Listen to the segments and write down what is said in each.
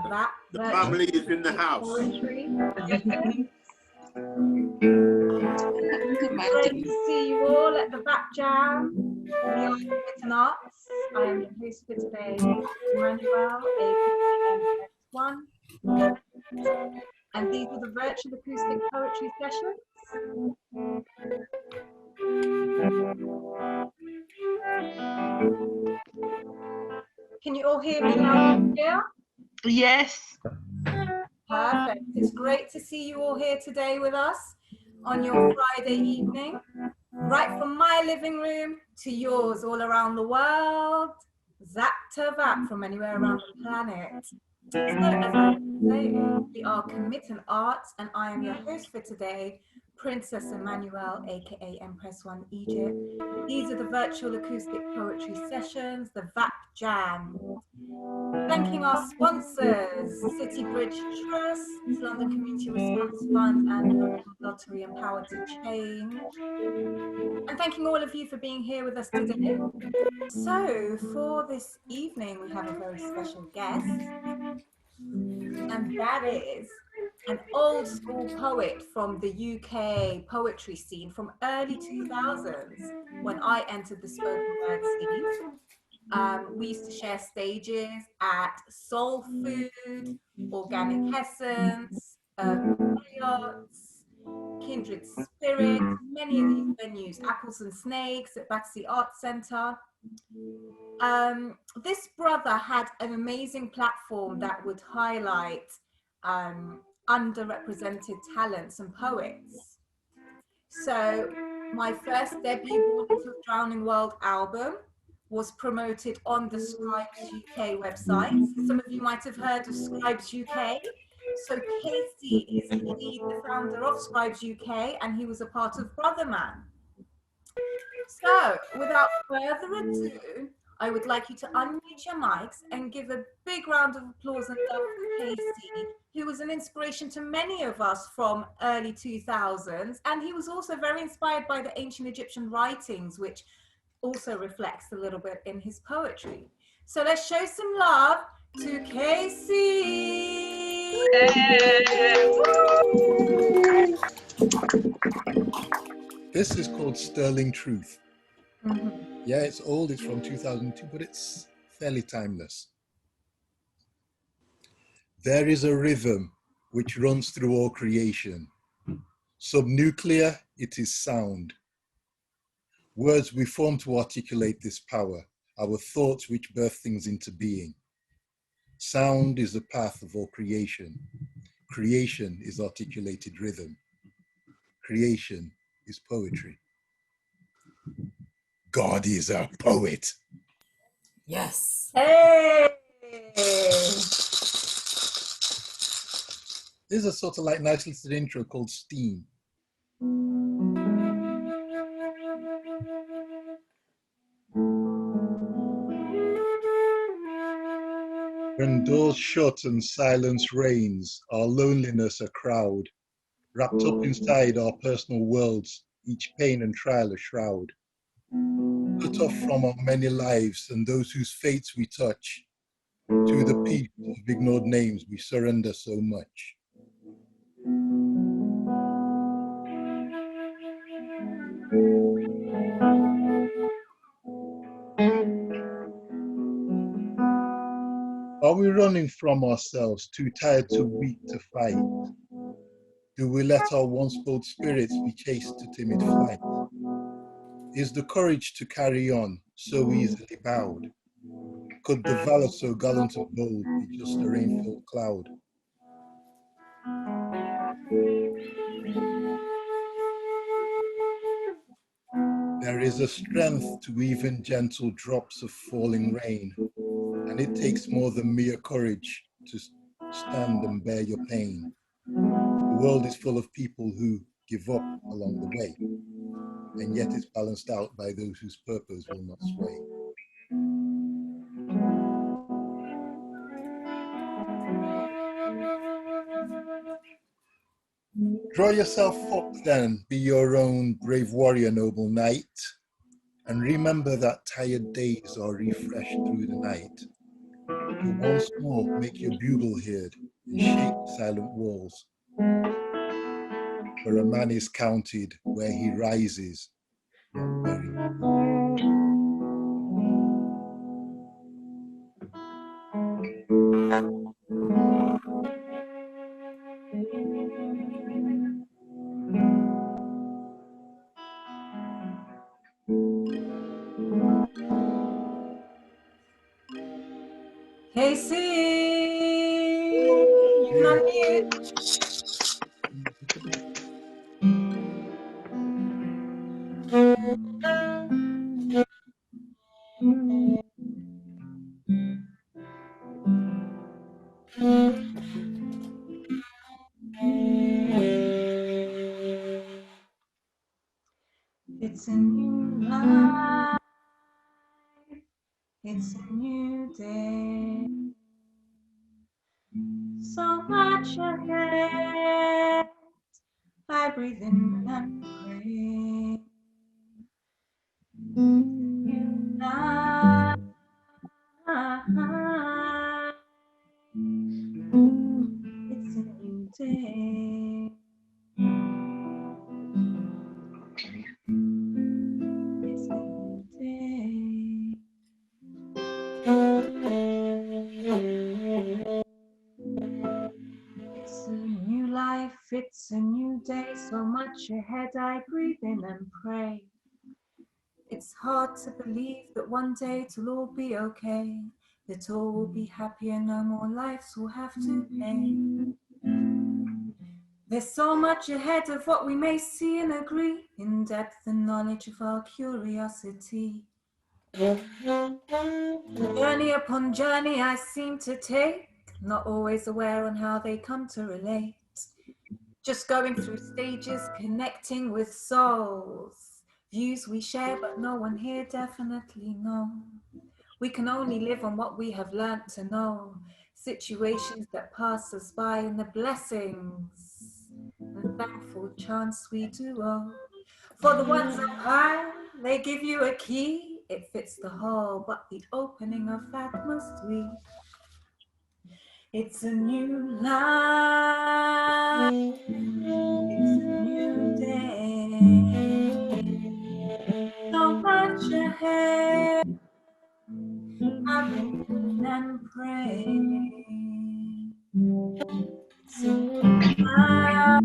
VAP. The family is in the house. Poetry. Great to see you all at the VAP JAM. We are Kamitan Arts. I am your host for today, Emmanuel, aka Swan. And these are the virtual acoustic poetry sessions. Can you all hear me loud and clear? Yes. Perfect. It's great to see you all here today with us on your Friday evening. Right from my living room to yours all around the world. Zap to VAP from anywhere around the planet. So as I was saying, we are Kamitan Arts and I am your host for today, Princess Emmanuel, aka Empress One Egypt. These are the virtual acoustic poetry sessions, the VAP JAM. Thanking our sponsors, City Bridge Trust, London Community Response Fund, and Local Lottery and Power to Change. And thanking all of you for being here with us today. So for this evening, we have a very special guest, and that is an old school poet from the UK poetry scene from early 2000s when I entered the spoken word scene. We used to share stages at Soul Food, Organic Essence, Yachts, Kindred Spirit, many of these venues, Apples and Snakes at Battersea Arts Centre. This brother had an amazing platform that would highlight underrepresented talents and poets. So my first debut Born Into the Drowning World album was promoted on the Scribes UK website. Some of you might have heard of Scribes UK. So Casey is indeed the founder of Scribes UK and he was a part of Brother Man. So without further ado, I would like you to unmute your mics and give a big round of applause and love for Casey, who was an inspiration to many of us from early 2000s. And he was also very inspired by the ancient Egyptian writings, which also reflects a little bit in his poetry. So let's show some love to Casey. This is called Sterling Truth. Mm-hmm. Yeah, it's old, it's from 2002, but it's fairly timeless. There is a rhythm which runs through all creation. Subnuclear, it is sound. Words we form to articulate this power, our thoughts which birth things into being. Sound is the path of all creation. Creation is articulated rhythm. Creation is poetry. God is a poet. Yes. Hey! This is a sort of like nice little intro called Steam. When doors shut and silence reigns, our loneliness a crowd, wrapped up inside our personal worlds, each pain and trial a shroud. Cut off from our many lives and those whose fates we touch, to the people of ignored names we surrender so much. Are we running from ourselves, too tired, too weak to fight? Do we let our once bold spirits be chased to timid flight? Is the courage to carry on so easily bowed? Could the valor so gallant and bold be just a rain-filled cloud? There is a strength to even gentle drops of falling rain, and it takes more than mere courage to stand and bear your pain. The world is full of people who give up along the way, and yet it's balanced out by those whose purpose will not sway. Draw yourself up then, be your own brave warrior, noble knight, and remember that tired days are refreshed through the night. But once more, make your bugle heard and shake the silent walls. Where a man is counted, where he rises, yet buried. Hey, see, you can unmute. It's a new life, it's a new day, so much ahead. I breathe in and pray. New life, it's a new day. It's a new day. It's a new life, it's a new day, so much ahead. I breathe in and pray. It's hard to believe that one day it'll all be okay, that all will be happy and no more lives will have to pay. There's so much ahead of what we may see and agree, in depth and knowledge of our curiosity. Journey upon journey I seem to take, not always aware on how they come to relate. Just going through stages, connecting with souls. Views we share, but no one here definitely knows. We can only live on what we have learnt to know. Situations that pass us by and the blessings and thankful chance we do owe. For the ones up high, they give you a key. It fits the hole, but the opening of that must we. It's a new life. It's a new day. So much ahead. I breathe in and pray. It's a new life.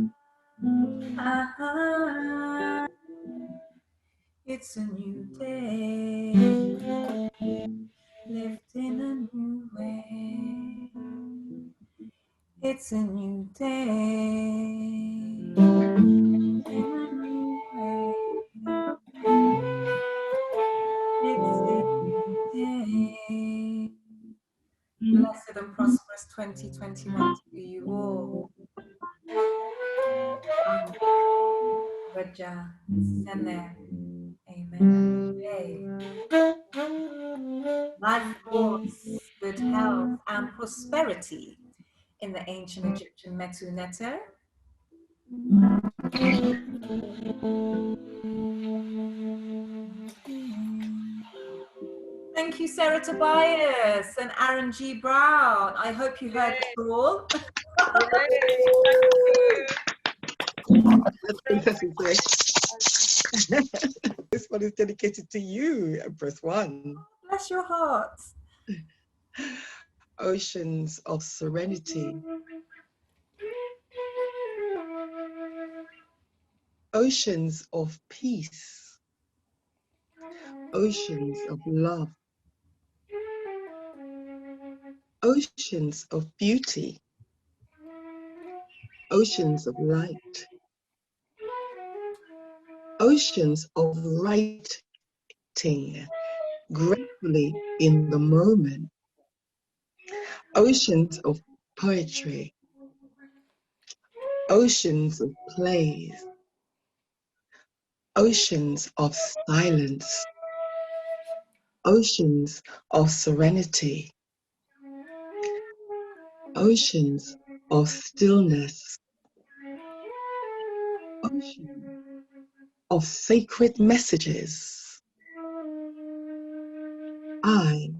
It's a new day. Lived in a new way. It's a new day. In a new way. It's a new day. Blessed and prosperous 2021 to you all. Raja, Sene, Amen. Hey. Life force, good health, and prosperity in the ancient Egyptian Metu Neter. Thank you, Sarah Tobias and Aaron G. Brown. I hope you heard it all. This one is dedicated to you, Empress One. Bless your heart. Oceans of serenity. Oceans of peace. Oceans of love. Oceans of beauty. Oceans of light. Oceans of writing gratefully in the moment. Oceans of poetry. Oceans of plays. Oceans of silence. Oceans of serenity. Oceans of stillness. Oceans of sacred messages. I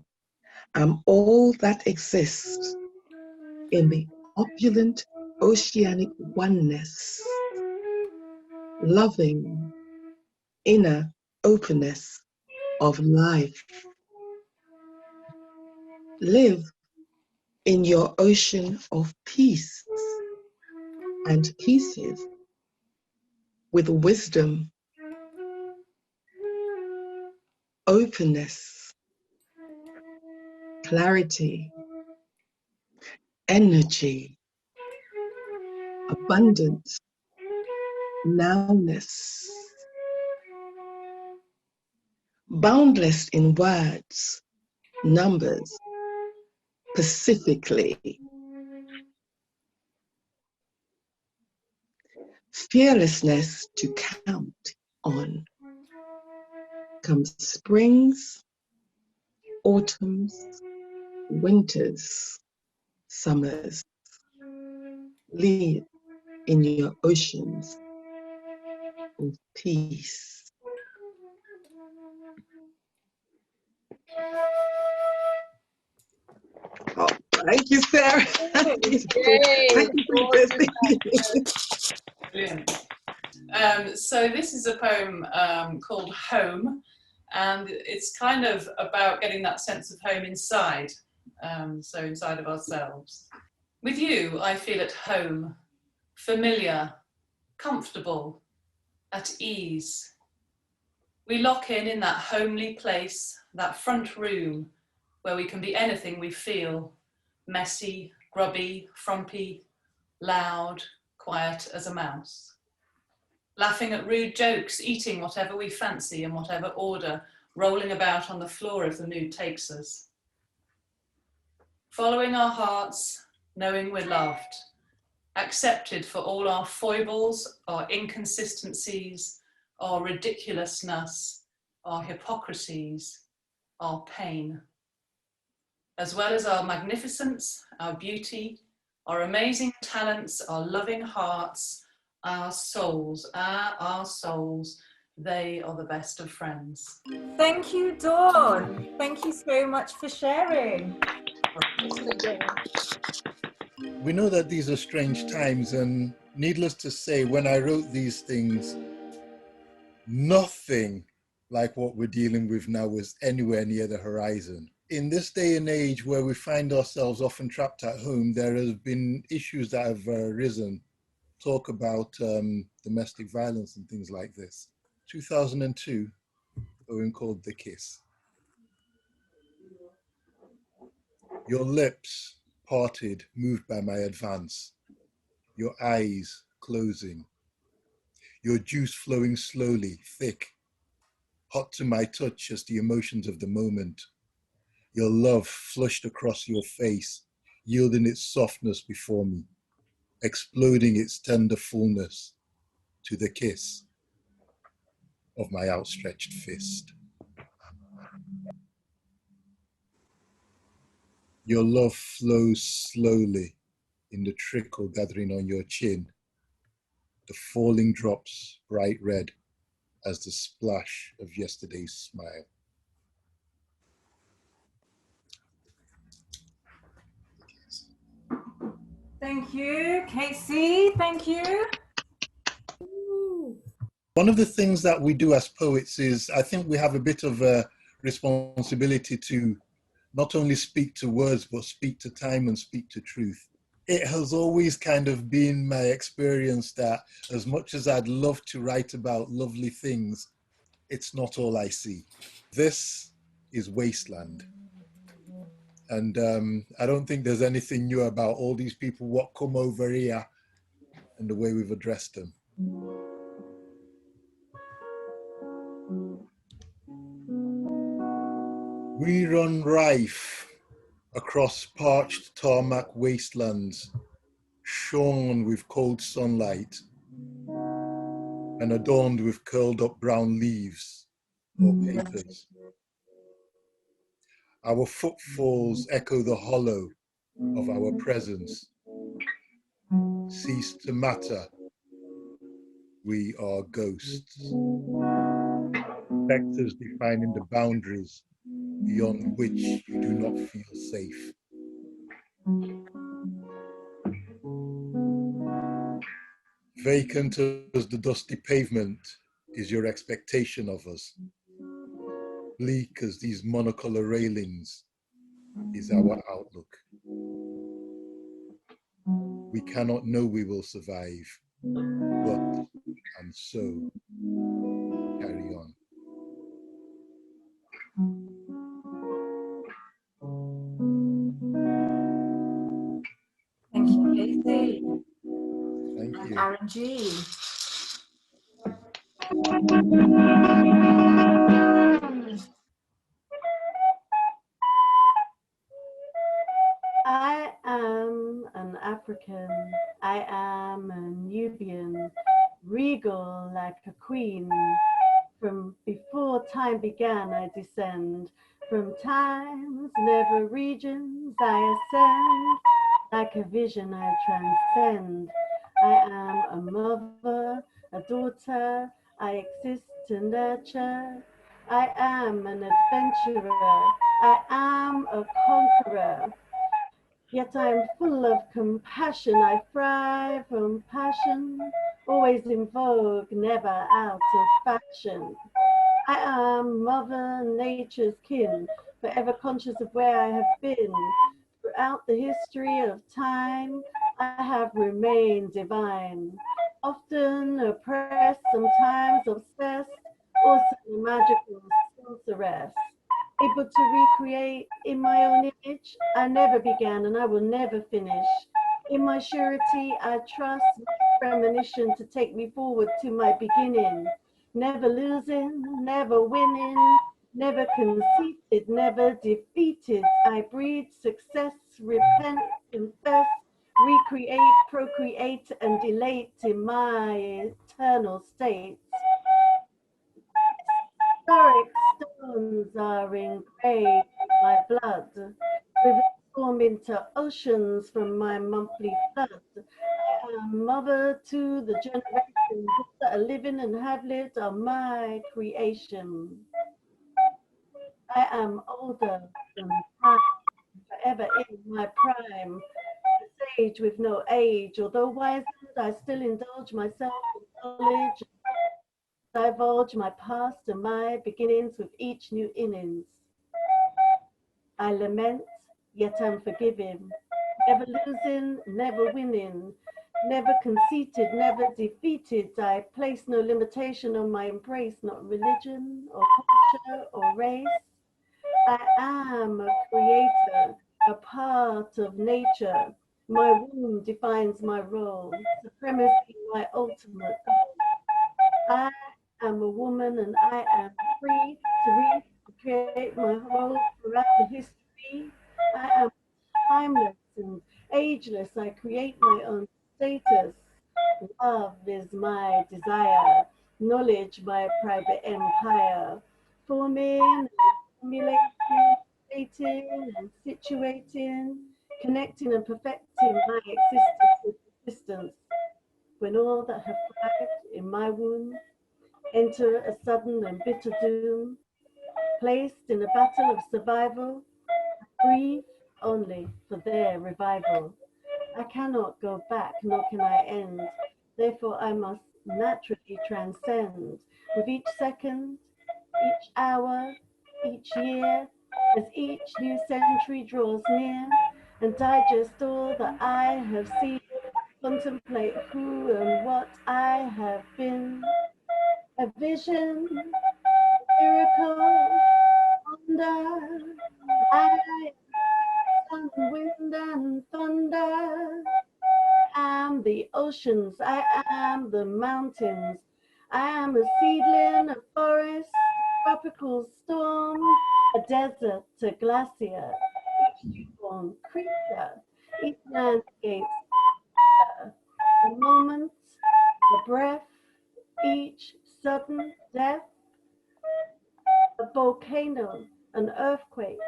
am all that exists in the opulent oceanic oneness, loving inner openness of life. Live in your ocean of peace and pieces with wisdom, openness, clarity, energy, abundance, nowness, boundless in words, numbers, specifically, fearlessness to count on. Come springs, autumns, winters, summers, live in your oceans of peace. Oh, thank you, Sarah. Thank you for this. Brilliant. So this is a poem called Home, and it's kind of about getting that sense of home inside, so inside of ourselves. With you, I feel at home, familiar, comfortable, at ease. We lock in that homely place, that front room, where we can be anything we feel, messy, grubby, frumpy, loud, quiet as a mouse. Laughing at rude jokes, eating whatever we fancy in whatever order, rolling about on the floor if the mood takes us. Following our hearts, knowing we're loved, accepted for all our foibles, our inconsistencies, our ridiculousness, our hypocrisies, our pain, as well as our magnificence, our beauty, our amazing talents, our loving hearts, our souls, they are the best of friends. Thank you, Dawn. Thank you so much for sharing. We know that these are strange times, and needless to say, when I wrote these things, nothing like what we're dealing with now was anywhere near the horizon. In this day and age where we find ourselves often trapped at home, there have been issues that have arisen. Talk about domestic violence and things like this. 2002, a poem called The Kiss. Your lips parted, moved by my advance. Your eyes closing. Your juice flowing slowly, thick. Hot to my touch as the emotions of the moment. Your love flushed across your face, yielding its softness before me, exploding its tender fullness to the kiss of my outstretched fist. Your love flows slowly in the trickle gathering on your chin, the falling drops bright red as the splash of yesterday's smile. Thank you, Casey. Thank you. One of the things that we do as poets is, I think we have a bit of a responsibility to not only speak to words, but speak to time and speak to truth. It has always kind of been my experience that as much as I'd love to write about lovely things, it's not all I see. This is wasteland. And I don't think there's anything new about all these people what come over here and the way we've addressed them. We run rife across parched tarmac wastelands, shorn with cold sunlight and adorned with curled up brown leaves or papers. Our footfalls echo the hollow of our presence. Cease to matter. We are ghosts. Spectres defining the boundaries beyond which you do not feel safe. Vacant as the dusty pavement is your expectation of us. Bleak as these monocolor railings is our outlook. We cannot know we will survive, but, and so, carry on. Thank you, Casey. Thank And you. Aaron G. I am an African, I am a Nubian, regal like a queen. From before time began I descend, from times never regions I ascend, like a vision I transcend. I am a mother, a daughter, I exist to nurture. I am an adventurer, I am a conqueror. Yet I am full of compassion, I thrive on passion, always in vogue, never out of fashion. I am Mother Nature's kin, forever conscious of where I have been. Throughout the history of time, I have remained divine. Often oppressed, sometimes obsessed, also a magical sorceress. Able to recreate in my own image, I never began and I will never finish. In my surety, I trust my premonition to take me forward to my beginning. Never losing, never winning, never conceited, never defeated. I breed success, repent, confess, recreate, procreate, and elate in my eternal state. Historic stones are engraved in my blood, rivers form into oceans from my monthly flood. I am mother to the generations that are living and have lived on my creation. I am older than time, forever in my prime, a sage with no age. Although wizened, I still indulge myself in knowledge, divulge my past and my beginnings with each new innings. I lament, yet I'm forgiving, never losing, never winning, never conceited, never defeated. I place no limitation on my embrace, not religion or culture or race. I am a creator, a part of nature. My womb defines my role, supremacy my ultimate goal. I am a woman and I am free to recreate my role throughout the history. I am timeless and ageless. I create my own status. Love is my desire. Knowledge my private empire. Forming and formulating, creating and situating, connecting and perfecting my existence with existence. When all that have thrived in my womb enter a sudden and bitter doom, placed in a battle of survival, breathe only for their revival. I cannot go back, nor can I end. Therefore, I must naturally transcend. With each second, each hour, each year, as each new century draws near, and digest all that I have seen, contemplate who and what I have been. A vision, miracle, wonder. I am sun, wind, and thunder. I am the oceans, I am the mountains. I am a seedling, a forest, a tropical storm, a desert, a glacier, each newborn creature, each landscape, a moment, a breath, each sudden death, a volcano, an earthquake,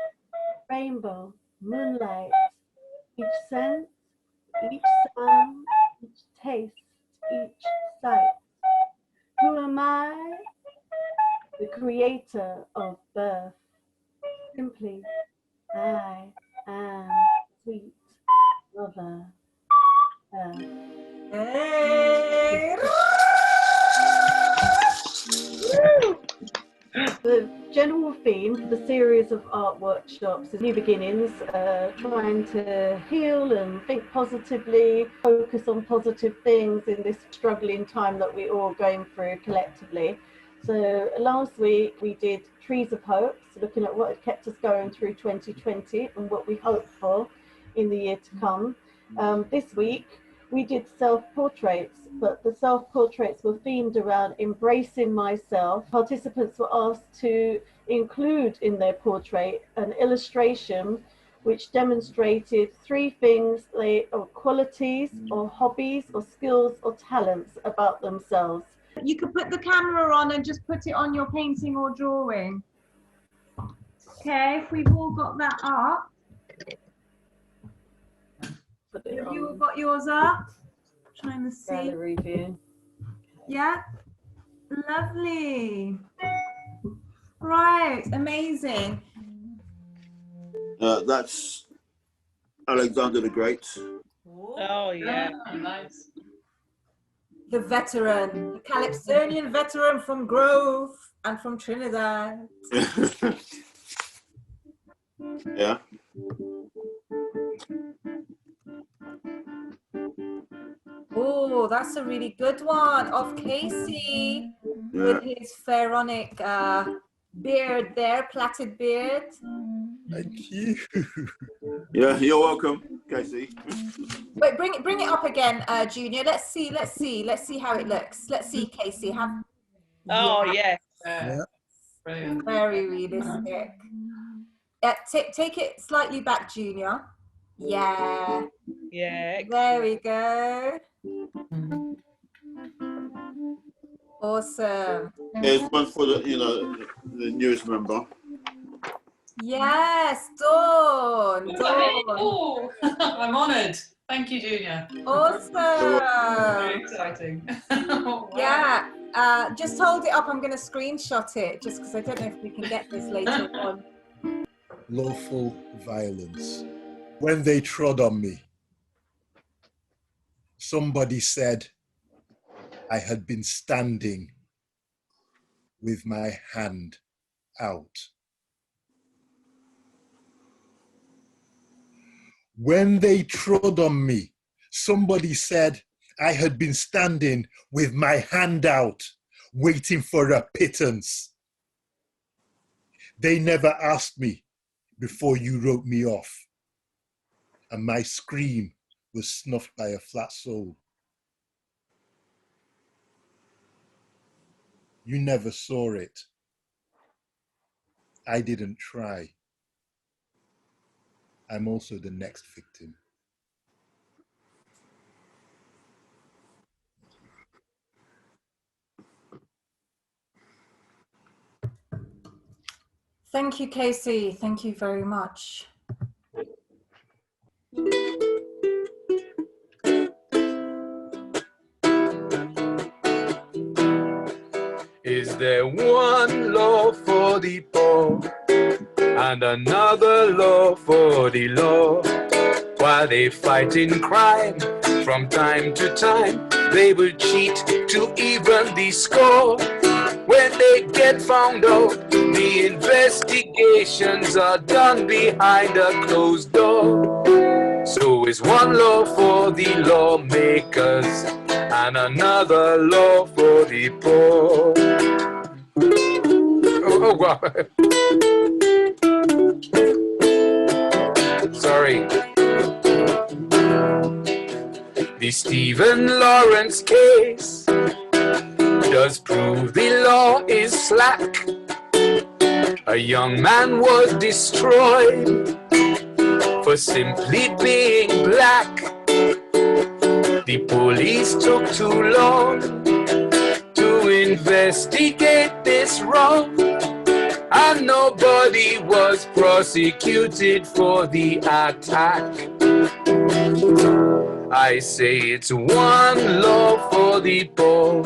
rainbow, moonlight, each scent, each sound, each taste, each sight. Who am I? The creator of birth. Simply, I am sweet lover. Hey. The general theme for the series of art workshops is new beginnings, trying to heal and think positively, focus on positive things in this struggling time that we're all going through collectively. So last week we did Trees of Hope, so looking at what had kept us going through 2020 and what we hope for in the year to come. This week we did self-portraits, but the self-portraits were themed around embracing myself. Participants were asked to include in their portrait an illustration which demonstrated 3 things, or qualities or hobbies or skills or talents about themselves. You could put the camera on and just put it on your painting or drawing. Okay, if we've all got that up. Put it Have you all on got yours up? Trying to see. gallery view. Yeah, lovely. Right, amazing. That's Alexander the Great. Oh, yeah. Oh, nice. The veteran, the Calypsonian veteran from Grove and from Trinidad. Yeah. Oh, that's a really good one of Casey with his pharaonic beard there, plaited beard. Thank you. Yeah, you're welcome, Casey. Wait, bring it up again, Junior. Let's see how it looks. Let's see, Casey. Oh, yeah. Yeah. Brilliant. Very realistic. Yeah, take it slightly back, Junior. Yeah. Yeah. There we go. Awesome. There's one for the, the newest member. Yes, Dawn. Oh, I'm honoured. Thank you, Junior. Very Awesome. exciting. Wow. Yeah. Just hold it up. I'm going to screenshot it just because I don't know if we can get this later on. Lawful violence. When they trod on me, somebody said I had been standing with my hand out. When they trod on me, somebody said I had been standing with my hand out, waiting for a pittance. They never asked me before you wrote me off, and my scream was snuffed by a flat soul. You never saw it. I didn't try. I'm also the next victim. Thank you, Casey. Thank you very much. Is there one law for the poor and another law for the law? While they fight in crime, from time to time, they will cheat to even the score. When they get found out, the investigations are done behind a closed door. So is one law for the lawmakers and another law for the poor. Oh, wow. Sorry. The Stephen Lawrence case does prove the law is slack. A young man was destroyed for simply being black. The police took too long to investigate this wrong, and nobody was prosecuted for the attack. I say it's one law for the poor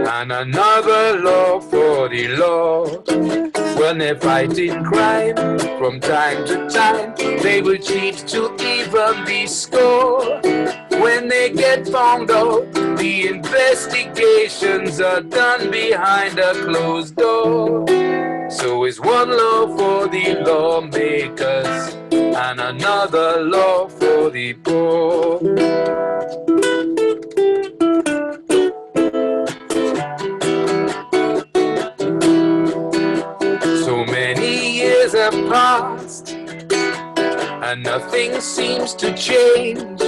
and another law for the law. When they're fighting crime, from time to time, they will cheat to even the score. When they get found out, the investigations are done behind a closed door. So is one law for the lawmakers and another law for the poor. So many years have passed and nothing seems to change.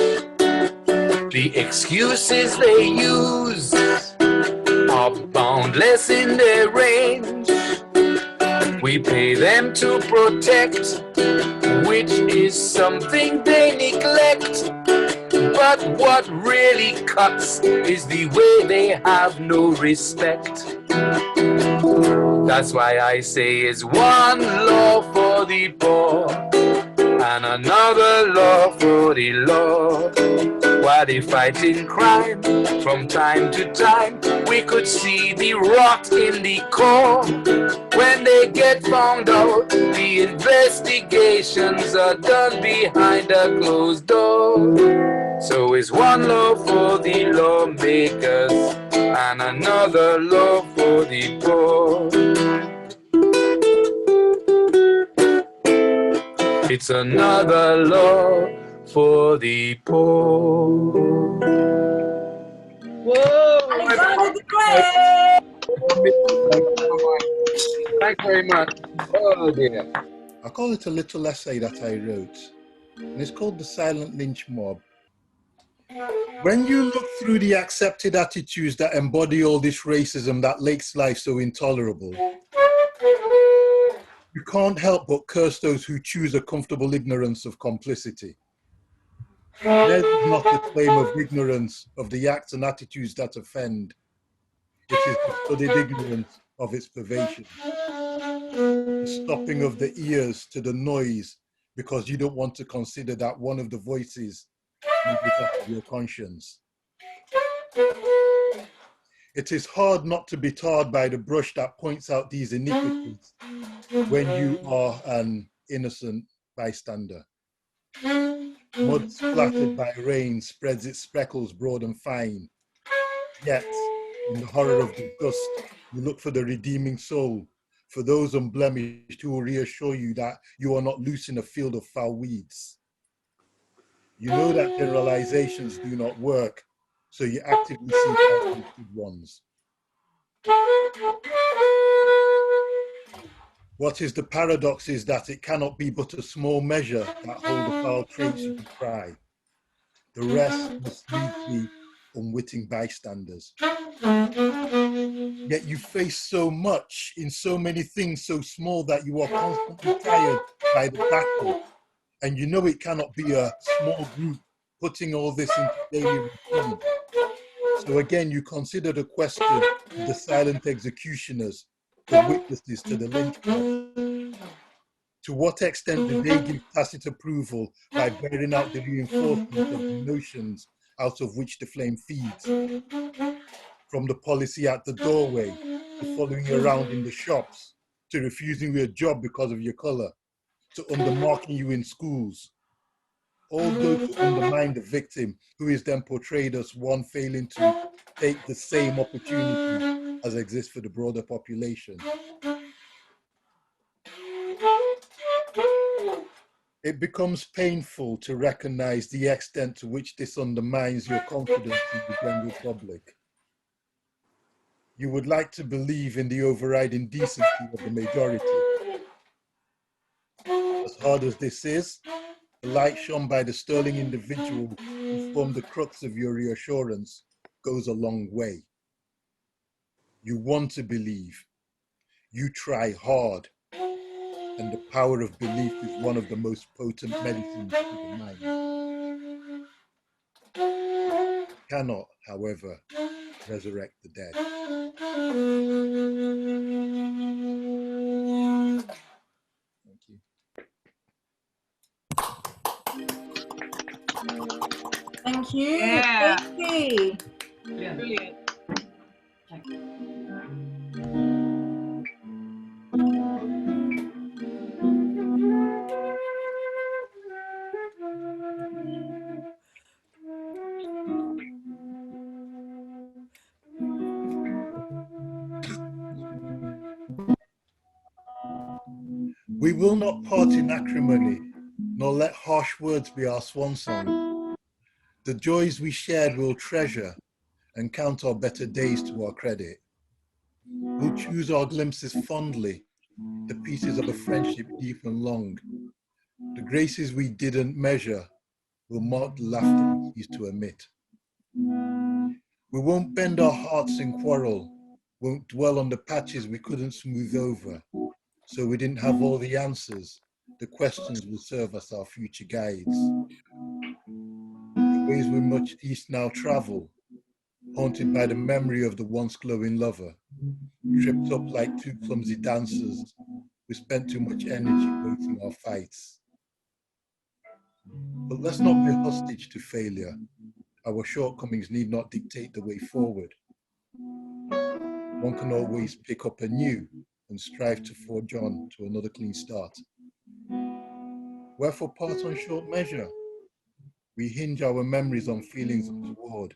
The excuses they use are boundless in their range. We pay them to protect, which is something they neglect. But what really cuts is the way they have no respect. That's why I say it's one law for the poor and another law for the law. While they fight in crime, from time to time, we could see the rot in the core. When they get found out, the investigations are done behind a closed door. So is one law for the lawmakers and another law for the poor. It's another law for the poor. Whoa! Alexander the Great! Thanks very much. Oh dear. I call it a little essay that I wrote, and it's called The Silent Lynch Mob. When you look through the accepted attitudes that embody all this racism that makes life so intolerable, you can't help but curse those who choose a comfortable ignorance of complicity. Theirs is not the claim of ignorance of the acts and attitudes that offend. It is the studied ignorance of its pervation. The stopping of the ears to the noise because you don't want to consider that one of the voices may be that of your conscience. It is hard not to be tarred by the brush that points out these iniquities when you are an innocent bystander. Mud splattered by rain spreads its speckles broad and fine. Yet, in the horror of the dust, you look for the redeeming soul, for those unblemished who will reassure you that you are not loose in a field of foul weeds. You know that generalizations do not work, so you actively seek out the good ones. What is the paradox is that it cannot be but a small measure that hold the foul traits you cry. The rest must needs be unwitting bystanders. Yet you face so much in so many things so small that you are constantly tired by the battle. And you know it cannot be a small group putting all this into daily routine. So again, you consider the question of the silent executioners, the witnesses to the lynch mob. To what extent do they give tacit approval by bearing out the reinforcement of the notions out of which the flame feeds? From the policy at the doorway, to following you around in the shops, to refusing you a job because of your color, to undermarking you in schools. All those to undermine the victim, who is then portrayed as one failing to take the same opportunity as exists for the broader population. It becomes painful to recognize the extent to which this undermines your confidence in the general public. You would like to believe in the overriding decency of the majority. As hard as this is, the light shone by the sterling individual who formed the crux of your reassurance goes a long way. You want to believe. You try hard. And the power of belief is one of the most potent medicines to the mind. Cannot, however, resurrect the dead. Thank you. Thank you. Yeah. Thank you. Brilliant. We will not part in acrimony, nor let harsh words be our swan song. The joys we shared we'll treasure and count our better days to our credit. We'll choose our glimpses fondly, the pieces of a friendship deep and long. The graces we didn't measure will mark the laughter we used to emit. We won't bend our hearts in quarrel, won't dwell on the patches we couldn't smooth over. So we didn't have all the answers. The questions will serve as our future guides. The ways we much east now travel, haunted by the memory of the once glowing lover, tripped up like two clumsy dancers who spent too much energy waiting our fights. But let's not be hostage to failure. Our shortcomings need not dictate the way forward. One can always pick up anew and strive to forge on to another clean start. Wherefore part on short measure. We hinge our memories on feelings untoward,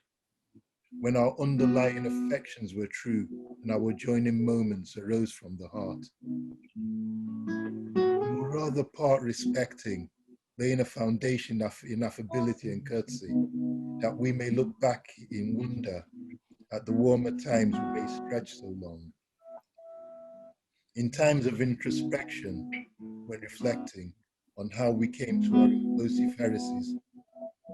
when our underlying affections were true and our joining moments arose from the heart. We will rather part respecting, laying a foundation in affability and courtesy, that we may look back in wonder at the warmer times we may stretch so long. In times of introspection, when reflecting on how we came to our implosive heresies,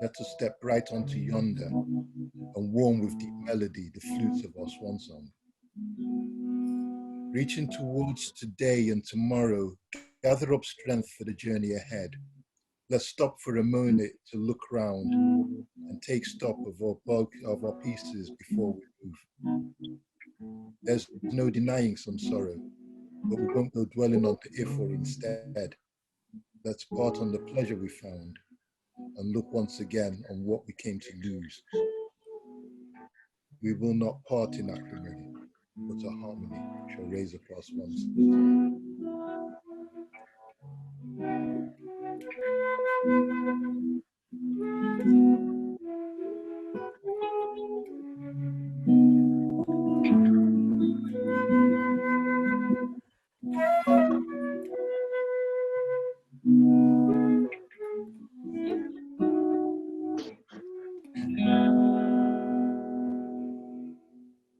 let us step right onto yonder and warm with deep melody the flutes of our swan song. Reaching towards today and tomorrow, gather up strength for the journey ahead. Let's stop for a moment to look round and take stock of our pieces before we move. There's no denying some sorrow, but we won't go dwelling on the if or instead. Let's part on the pleasure we found and look once again on what we came to lose. We will not part in acrimony, but a harmony shall raise across once.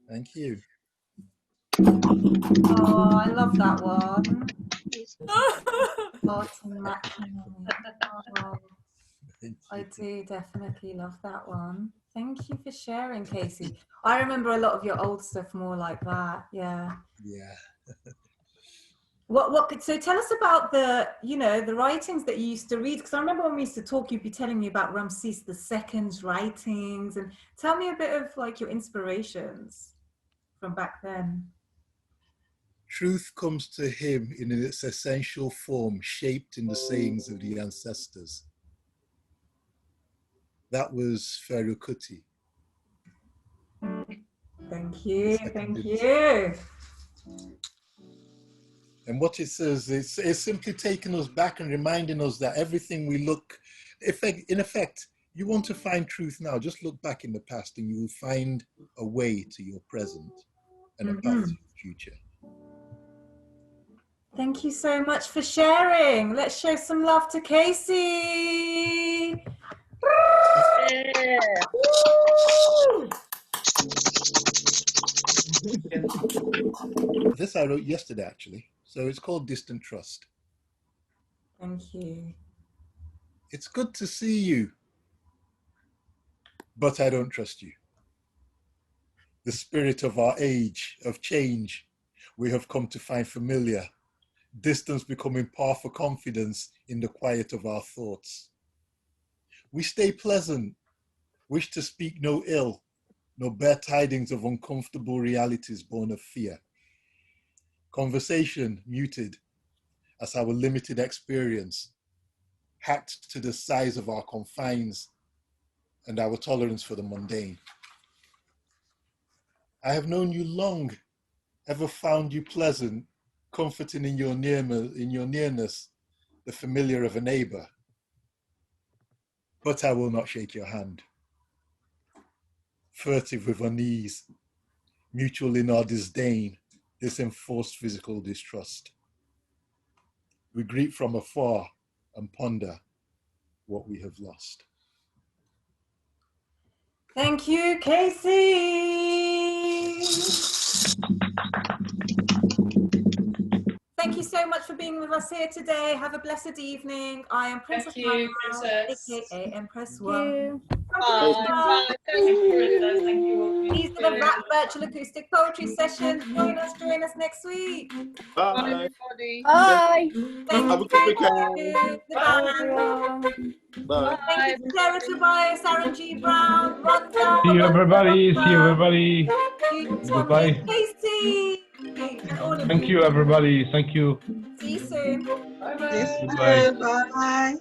Thank you. Oh, I love that one. Barton Mackinnon. Oh, I do definitely love that one. Thank you for sharing, Casey. I remember a lot of your old stuff more like that. Yeah. Yeah. So tell us about the writings that you used to read, because I remember when we used to talk, you'd be telling me about Ramses II's writings, and tell me a bit of like your inspirations from back then. Truth comes to him in its essential form, shaped in the sayings of the ancestors. That was Pharaoh Kuti. Thank you, thank you. And what it says is it's simply taking us back and reminding us that everything we look, in effect, you want to find truth now, just look back in the past and you will find a way to your present and a path to your future. Thank you so much for sharing. Let's show some love to Casey. Yeah. This I wrote yesterday, actually. So it's called Distant Trust. Thank you. It's good to see you, but I don't trust you. The spirit of our age, of change, we have come to find familiar. Distance becoming par for confidence in the quiet of our thoughts. We stay pleasant, wish to speak no ill, no bear tidings of uncomfortable realities born of fear. Conversation muted as our limited experience, hacked to the size of our confines and our tolerance for the mundane. I have known you long, ever found you pleasant, comforting in your nearness, the familiar of a neighbor. But I will not shake your hand. Furtive with unease, mutual in our disdain, this enforced physical distrust. We greet from afar and ponder what we have lost. Thank you, Casey. Thank you so much for being with us here today. Have a blessed evening. I am Princess Thank you, Mara, Princess. aka Empress Thank One. you. Bye. Bye. Thank you, Princess. Thank you all. These are the VAP Virtual Acoustic Poetry Sessions. Join us next week. Bye, Bye. everybody. Bye. Thank Have a good weekend. you. Bye. Goodbye. Everyone. Bye. Thank you to Sarah Tobias, Aaron G. Brown, Rhonda. See you everybody. See you everybody. Tommy, Goodbye. Casey, and all of Thank you everybody. Thank you. See you soon. Bye-bye. Yes, Goodbye. bye.